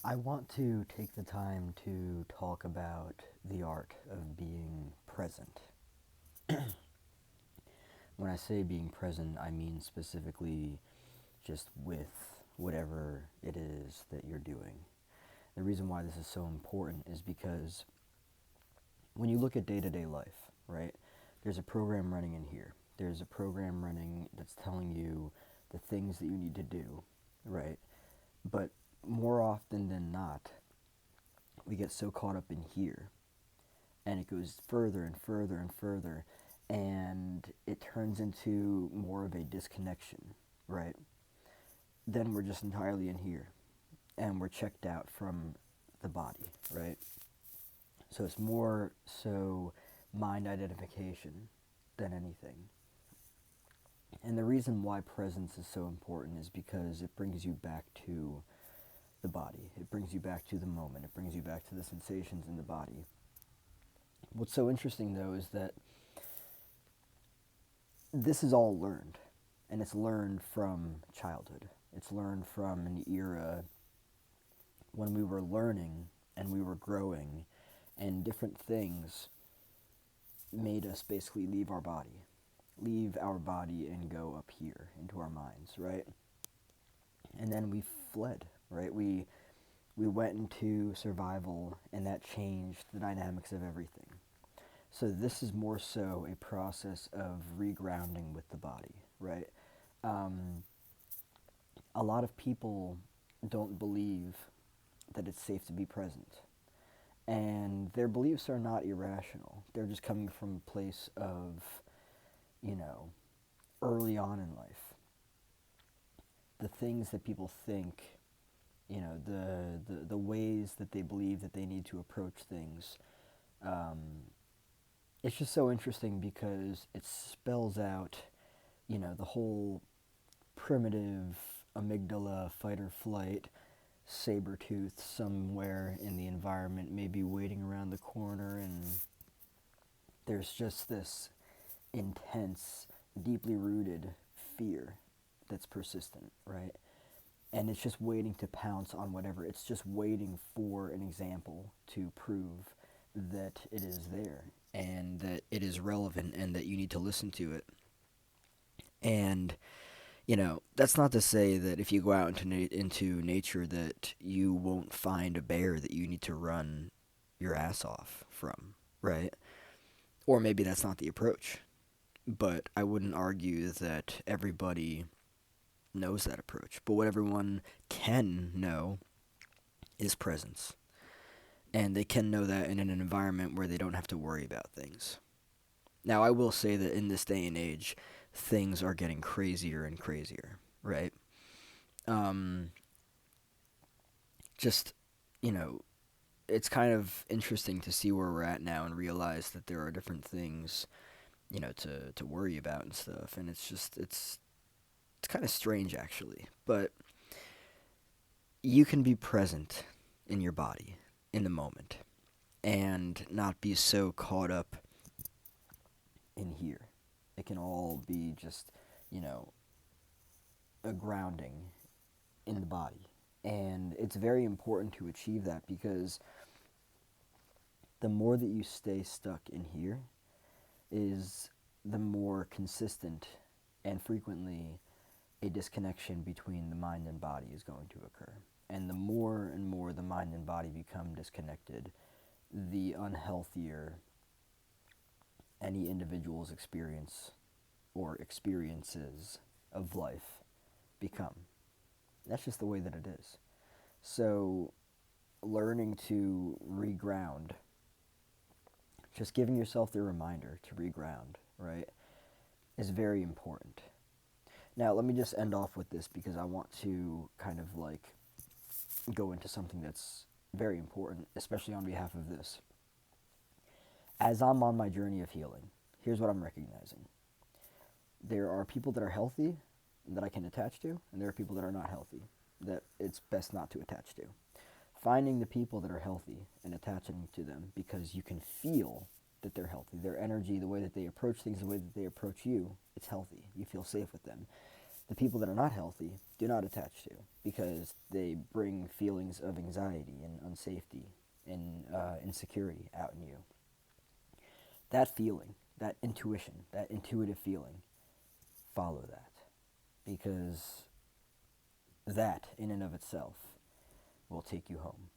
I want to take the time to talk about the art of being present. When I say being present, I mean specifically just with whatever it is that you're doing. The reason why this is so important is because when you look at day to day life, right, there's a program running in here. There's a program running that's telling you the things that you need to do, right? But more often than not, we get so caught up in here and it goes further and further and further, and it turns into more of a disconnection, right? Then we're just entirely in here and we're checked out from the body, right? So it's more so mind identification than anything. And the reason why presence is so important is because it brings you back to the body. It brings you back to the moment. It brings you back to the sensations in the body. What's so interesting, though, is that this is all learned, and it's learned from childhood. It's learned from an era when we were learning and we were growing, and different things made us basically leave our body and go up here into our minds, right? And then we fled, right? We went into survival, and that changed the dynamics of everything. So this is more so a process of regrounding with the body, right? Um, a lot of people don't believe that it's safe to be present. And their beliefs are not irrational. They're just coming from a place of, you know, early on in life. The things that people think, the ways that they believe that they need to approach things. Um, it's just so interesting because it spells out, the whole primitive amygdala fight or flight saber tooth somewhere in the environment, maybe waiting around the corner, and there's just this intense, deeply rooted fear that's persistent, right? And it's just waiting to pounce on whatever. It's just waiting for an example to prove that it is there and that it is relevant and that you need to listen to it. And that's not to say that if you go out into nature that you won't find a bear that you need to run your ass off from, right? Or maybe that's not the approach. But I wouldn't argue that everybody knows that approach. But what everyone can know is presence. And they can know that in an environment where they don't have to worry about things. Now, I will say that in this day and age, things are getting crazier and crazier, right? Um, just, you know, it's kind of interesting to see where we're at now and realize that there are different things, to worry about and stuff. And it's kind of strange, actually. But you can be present in your body in the moment and not be so caught up in here. It can all be just, you know, a grounding in the body. And it's very important to achieve that because the more that you stay stuck in here is the more consistent and frequently a disconnection between the mind and body is going to occur. And the more and more the mind and body become disconnected, the unhealthier any individual's experience or experiences of life become. That's just the way that it is. So, learning to reground, just giving yourself the reminder to reground, right, is very important. Now, let me just end off with this because I want to kind of like go into something that's very important, especially on behalf of this. As I'm on my journey of healing, here's what I'm recognizing. There are people that are healthy that I can attach to, and there are people that are not healthy that it's best not to attach to. Finding the people that are healthy and attaching to them because you can feel that they're healthy. Their energy, the way that they approach things, the way that they approach you, it's healthy. You feel safe with them. the people that are not healthy do not attach to, because they bring feelings of anxiety and unsafety and insecurity out in you. That feeling, that intuition, that intuitive feeling, follow that, because that in and of itself will take you home.